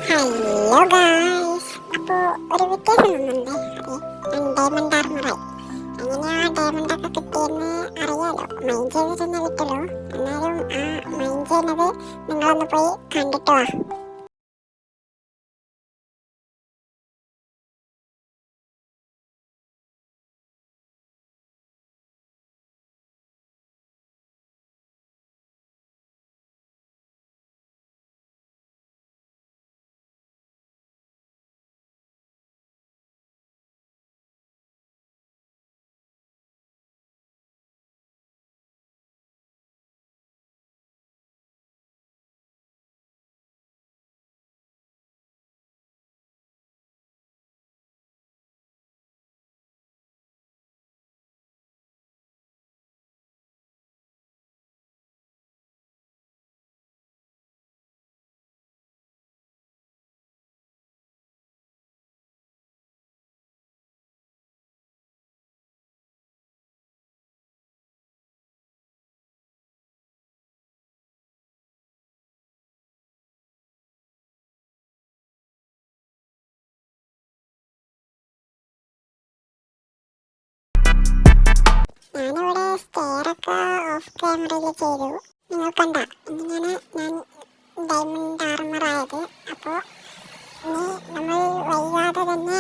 Hello guys, അപ്പോൾ ഒരു വ്യത്യാസം വന്നുണ്ട്. ഞാൻ ഡയമണ്ട് ആർമറായി. എങ്ങനെയാ ഡയമണ്ട് ഒക്കെ കിട്ടിയെന്ന് അറിയാലോ. മൈൻഡ് ചെയ്തിട്ടൊന്നും വിട്ടുള്ളൂ. എന്നാലും ആ മൈൻഡ് ചെയ്യുന്നത് നിങ്ങളൊന്ന് പോയി കണ്ടിട്ട് വാ. ഞാനിവിടെ സ്റ്റെയറൊക്കെ ഓഫ് ക്യാമറയിൽ ചെയ്തു. നിങ്ങൾ കണ്ട ഇങ്ങനെയാണ് ഞാൻ ഡയമണ്ട് ആർമറായത്. അപ്പോൾ ഇനി നമ്മൾ വൈകാതെ തന്നെ